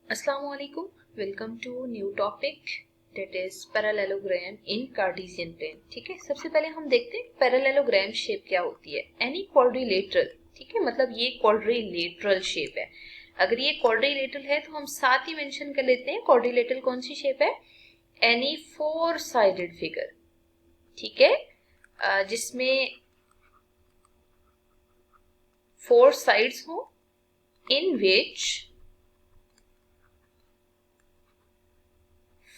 Assalamu alaikum. Welcome to new topic that is parallelogram in Cartesian plane. ठीक है, सबसे पहले हम देखते हैं पैरेललोग्राम शेप क्या होती है. एनी क्वाड्रिलेटरल, ठीक है, मतलब ये क्वाड्रिलेटरल शेप है. अगर ये क्वाड्रिलेटरल है तो हम साथ ही मेंशन कर लेते हैं क्वाड्रिलेटरल कौन सी शेप है. एनी फोर साइडेड फिगर, ठीक है, जिसमें फोर साइड्स हो, इन विच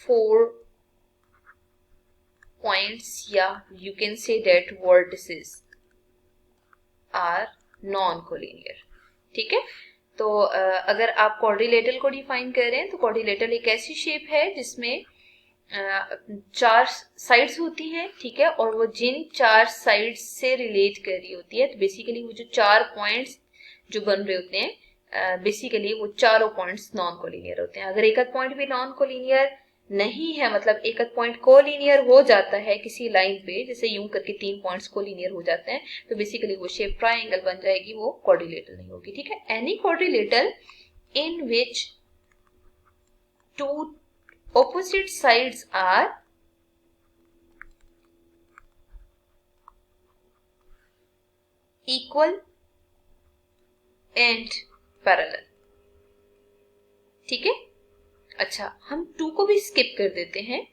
four points या you can say that vertices are non-collinear. ठीक है, तो अगर आप क्वाड्रिलेटरल को डिफाइन कर रहे हैं तो क्वाड्रिलेटरल एक ऐसी शेप है जिसमें चार साइड्स होती हैं, ठीक है, और वो जिन चार साइड्स से रिलेट कर रही होती है, तो बेसिकली वो जो चार पॉइंट्स जो बन रहे होते हैं बेसिकली वो चारों पॉइंट्स नॉन कोलिनियर होते हैं. अगर एक आध पॉइंट भी नॉन कोलिनियर नहीं है, मतलब एक आध पॉइंट कोलिनियर हो जाता है किसी लाइन पे, जैसे यूं करके तीन पॉइंट्स कोलिनियर हो जाते हैं, तो बेसिकली वो शेप ट्रायंगल बन जाएगी, वो क्वाड्रिलेटरल नहीं होगी. ठीक है, any quadrilateral in which two opposite sides are equal and parallel. ठीक है, अच्छा हम टू को भी स्किप कर देते हैं.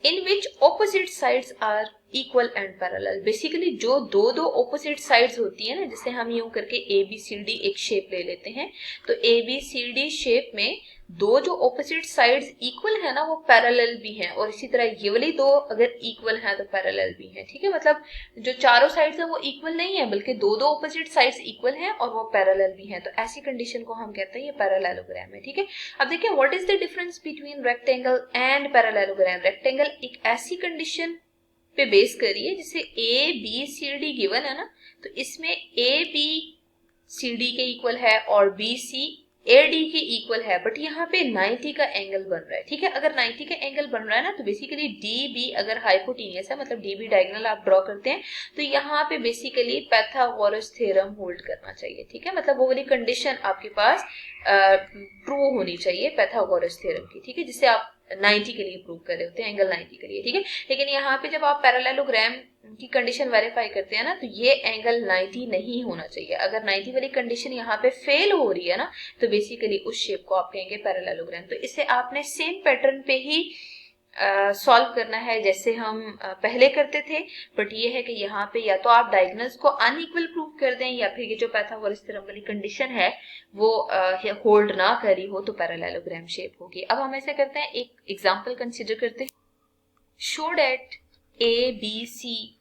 In which opposite sides are equal and parallel. Basically जो दो दो ऑपोजिट साइड्स होती है ना, जैसे हम यूं करके ए बी सी डी एक शेप ले लेते हैं, तो A B C D shape में दो जो ऑपोजिट साइड्स इक्वल है ना वो पैरेलल भी हैं, और इसी तरह ये वाली दो अगर इक्वल है तो पैरेलल भी हैं. ठीक है, मतलब जो चारों साइड्स है वो इक्वल नहीं है, बल्कि दो दो ऑपोजिट साइड्स इक्वल हैं और वो पैरेलल भी हैं, तो ऐसी कंडीशन को हम कहते हैं ये पैरेललोग्राम है. ठीक है, अब देखिए what is the difference between rectangle and parallelogram. Rectangle एक ऐसी कंडीशन पे बेस करिए जिसे A B C D given है ना, तो इसमें ए बी सी डी के इक्वल है और बी सी ए डी के इक्वल है, बट यहाँ पे 90 का एंगल बन रहा है. ठीक है, अगर 90 का एंगल बन रहा है ना, तो बेसिकली डी बी अगर हाइपोटेनियस है, मतलब डी बी डायगोनल आप ड्रॉ करते हैं, तो यहाँ पे बेसिकली पाइथागोरस थ्योरम होल्ड करना चाहिए. ठीक है, मतलब वो वाली कंडीशन आपके पास ट्रू होनी चाहिए पाइथागोरस थ्योरम की. ठीक है, जिसे आप 90 के लिए प्रूव कर रहे होते हैं, एंगल 90 के लिए. ठीक है, लेकिन यहाँ पे जब आप पैरेललोग्राम की कंडीशन वेरीफाई करते हैं ना, तो ये एंगल 90 नहीं होना चाहिए. अगर 90 वाली कंडीशन यहाँ पे फेल हो रही है ना, तो बेसिकली उस शेप को आप कहेंगे पैरेललोग्राम. तो इसे आपने सेम पैटर्न पे ही सॉल्व करना है जैसे हम पहले करते थे, बट ये है कि यहाँ पे या तो आप डायगोनल्स को अनइक्वल प्रूव कर दें, या फिर ये जो पाइथागोरस थ्योरम वाली कंडीशन है वो होल्ड ना करी हो तो पैरेललोग्राम शेप होगी. अब हम ऐसे करते हैं, एक एग्जांपल कंसीडर करते हैं. Show that A B C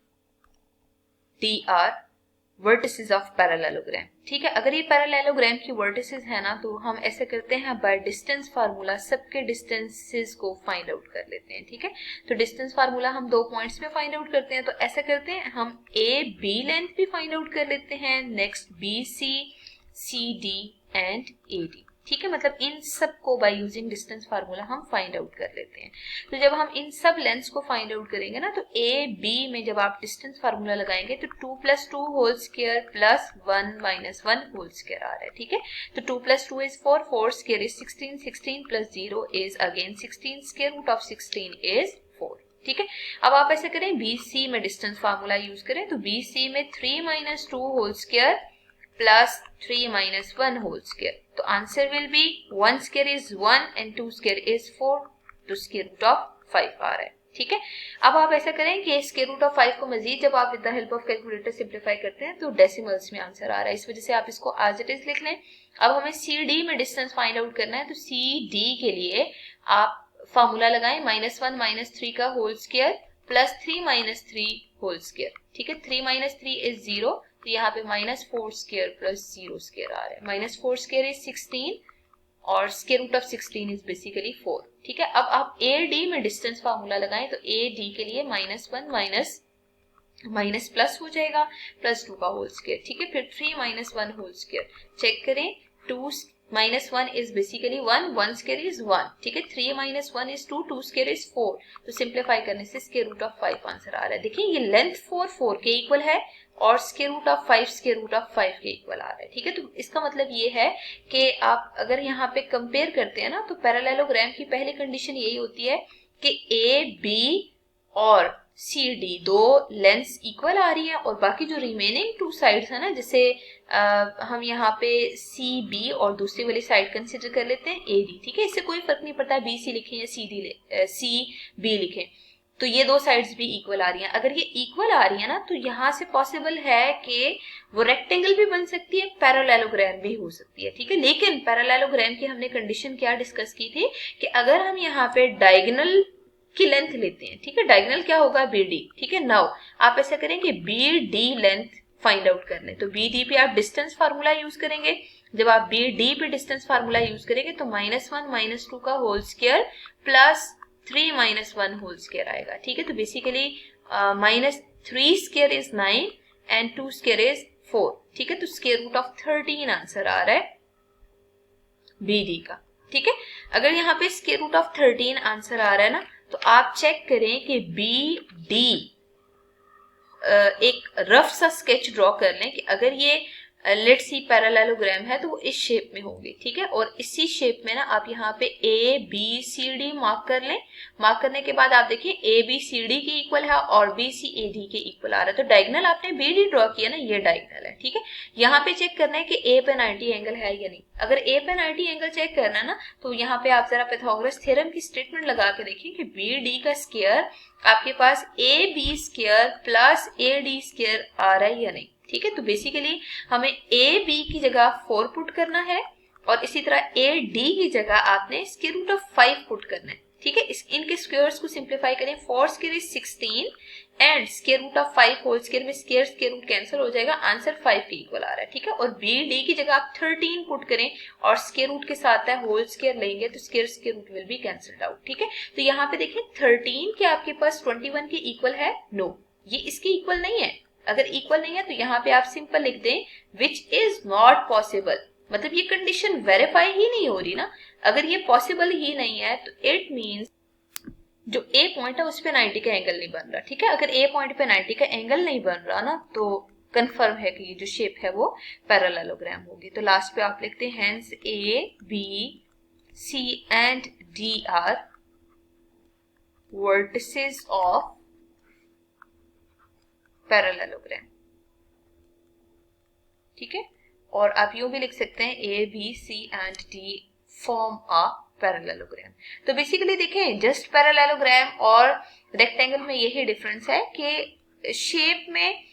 D are vertices of parallelogram. ठीक है, अगर ये पैरेललोग्राम की वर्टिसेस है ना, तो हम ऐसे करते हैं बाय डिस्टेंस फार्मूला सबके डिस्टेंसेस को फाइंड आउट कर लेते हैं. ठीक है, तो डिस्टेंस फार्मूला हम दो पॉइंट्स में फाइंड आउट करते हैं, तो ऐसा करते हैं हम ए बी लेंथ भी फाइंड आउट कर लेते हैं, next B C C D and A D. ठीक है, मतलब इन सब को बाय यूजिंग डिस्टेंस फार्मूला हम फाइंड आउट कर लेते हैं. तो जब हम इन सब लेंथ्स को फाइंड आउट करेंगे ना, तो ए बी में जब आप डिस्टेंस फार्मूला लगाएंगे तो 2 + 2 whole square plus 1 - 1 whole square आ रहा है. ठीक है, तो 2 + 2 is 4, 4 square is 16, 16 + 0 is again 16, square root of 16 is 4. ठीक है, अब आप ऐसे करें, बी सी में डिस्टेंस फार्मूला यूज करें, तो बी सी में 3 - 2 whole square plus 3 - 1 whole square. तो answer will be 1 square is 1 and 2 square is 4, तो स्क्वायर रूट ऑफ 5 आ रहा है. ठीक है, अब आप ऐसा करें कि स्क्वायर रूट ऑफ 5 को मजीद जब आप with the help of calculator simplify करते हैं तो डेसिमल्स में आंसर आ रहा है, इस वजह से आप इसको एज इट इज लिख लें. अब हमें सी डी में डिस्टेंस फाइंड आउट करना है, तो सी डी के लिए आप फार्मूला लगाएं, -1 - 3 का whole square plus 3 - 3 whole square. ठीक है, 3 - 3 इज 0, तो यहाँ पे -4 स्क्वायर प्लस 0 स्क्वायर आ रहा है. -4 स्क्वायर इज 16 और square root of 16 is basically 4. ठीक है, अब आप ए डी में डिस्टेंस फार्मूला लगाएं, तो ए डी के लिए -1 माइनस प्लस हो जाएगा, +2 का होल स्क्वायर. ठीक है, फिर 3 - 1 होल स्क्वायर. चेक करें, 2 -1 is basically 1, 1 square is 1, ठीक है। 3 - 1 is 2, 2 square is 4, तो सिंप्लीफाई करने से स्क्वायर रूट ऑफ 5 आंसर आ रहा है। देखिए ये लेंथ 4 के इक्वल है और square root of 5 square root of 5 के इक्वल आ रहा है, ठीक है। तो इसका मतलब ये है कि आप अगर यहाँ पे कंपेयर करते हैं ना, तो पैरेललोग्राम की पहली कंडीशन यही होती है कि ए बी और सी डी दो लेंथ्स इक्वल आ रही है और बाकी जो रिमेनिंग टू साइड्स है ना, जैसे हम यहाँ पे सी बी और दूसरी वाली साइड कंसिडर कर लेते हैं ए डी, ठीक है। इससे कोई फर्क नहीं पड़ता बी सी लिखें या सी बी लिखें, तो ये दो साइड्स भी इक्वल आ रही हैं। अगर ये इक्वल आ रही है ना, तो यहाँ से पॉसिबल है कि वो रेक्टेंगल भी बन सकती है, पैरेललोग्राम भी हो सकती है, ठीक है। लेकिन पैरेललोग्राम की हमने कंडीशन क्या डिस्कस की थी कि अगर हम यहाँ पे डायगोनल की लेंथ लेते हैं, ठीक है, डायगोनल क्या होगा बी डी, ठीक है। नाउ आप ऐसा करेंगे B D length find out कर लें, तो बी डी पे आप डिस्टेंस फार्मूला यूज करेंगे। जब आप बी डी पे डिस्टेंस फार्मूला यूज करेंगे तो -1 - 2 का whole square plus 3 - 1 whole square आएगा, ठीक है। तो basically -3 square is 9 and 2 square is 4, ठीक है। तो स्क्वायर रूट ऑफ 13 आंसर आ रहा है बी डी का, ठीक है। अगर यहाँ पे स्क्वायर रूट ऑफ 13 आंसर आ रहा है ना, तो आप चेक करें कि बी डी एक रफ सा स्केच ड्रॉ कर लें कि अगर ये लेट्स सी पैरेललोग्राम है तो वो इस शेप में होंगे, ठीक है। और इसी शेप में ना आप यहाँ पे A B C D mark कर लें। मार्क करने के बाद आप देखिए ए बी सी डी के इक्वल है और बी सी ए डी के इक्वल आ रहा है, तो डायगोनल आपने बी डी ड्रॉ किया ना, ये डायगोनल है, ठीक है। यहाँ पे चेक करना है कि ए पे 90 एंगल है या नहीं। अगर ए पे 90 एंगल चेक करना है ना, तो यहाँ पे आप जरा पाइथागोरस थ्योरम की स्टेटमेंट लगा के देखिए कि बी डी का स्क्वायर आपके पास A B square plus A D square आ रहा है या नहीं, ठीक है। तो बेसिकली हमें ए बी की जगह 4 पुट करना है और इसी तरह ए डी की जगह आपने स्क्वायर रूट ऑफ 5 पुट करना है, ठीक है। इनके स्क्वायर्स को सिंप्लीफाई करें, 4 square is 16 and square root of 5 whole square में स्क्वायर रूट कैंसिल हो जाएगा, आंसर 5 के इक्वल आ रहा है, ठीक है। और बी डी की जगह आप 13 पुट करें और स्क्वायर रूट के साथ है होल स्क्वायर लेंगे तो square root will be cancelled out, ठीक है। तो यहाँ पे देखिए 13 के आपके पास 21 के इक्वल है, नो ये इसके इक्वल नहीं है। अगर इक्वल नहीं है तो यहाँ पे आप सिंपल लिख दें विच इज नॉट पॉसिबल, मतलब ये कंडीशन वेरीफाई ही नहीं हो रही ना। अगर ये पॉसिबल ही नहीं है तो इट मींस जो ए पॉइंट है उस पे 90 का एंगल नहीं बन रहा, ठीक है। अगर ए पॉइंट पे 90 का एंगल नहीं बन रहा ना, तो कंफर्म है कि ये जो शेप है वो पैरेललोग्राम होगी। तो लास्ट पे आप लिखते हैं hence A B C and D are vertices of parallelogram, ठीक है। और आप यूं भी लिख सकते हैं A B C and D form a parallelogram. तो बेसिकली देखें जस्ट पैरेललोग्राम और रेक्टेंगल में यही डिफरेंस है कि शेप में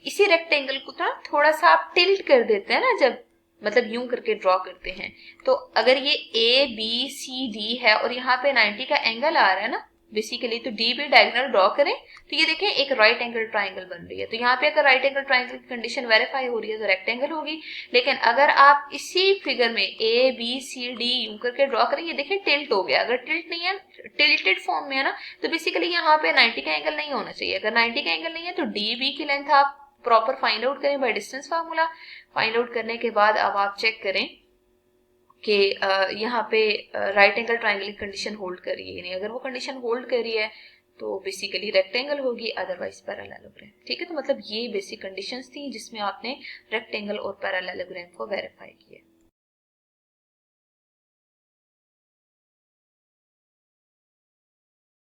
इसी रेक्टेंगल को ना थोड़ा सा आप टिल्ट कर देते हैं ना, जब मतलब यूं करके ड्रॉ करते हैं। तो अगर ये ए बी सी डी है और यहाँ पे 90 का एंगल आ रहा है ना बेसिकली, तो डी पे डायगोनल ड्रॉ करें तो ये देखें एक राइट एंगल ट्राइंगल बन रही है। तो यहाँ पे अगर राइट एंगल ट्राइंगल की कंडीशन वेरीफाई हो रही है तो रेक्टेंगल होगी। लेकिन अगर आप इसी फिगर में ए बी सी डी यूं करके ड्रॉ करें, ये देखें टिल्ट हो गया। अगर टिल्ट नहीं है, टिल्टेड फॉर्म में है ना, तो बेसिकली यहाँ पे 90 का एंगल नहीं होना चाहिए। अगर 90 का एंगल नहीं है तो डी बी की लेंथ आप प्रॉपर फाइंड आउट करें by distance formula. Find out करने के बाद अब आप चेक करें कि यहाँ पे राइट एंगल ट्राइंगल की कंडीशन होल्ड कर रही है नहीं। अगर वो कंडीशन होल्ड कर रही है तो बेसिकली रेक्टेंगल होगी, अदरवाइज पैरेललोग्राम, ठीक है। तो मतलब ये बेसिक कंडीशंस थी जिसमें आपने रेक्टेंगल और पैरेललोग्राम को वेरीफाई किया।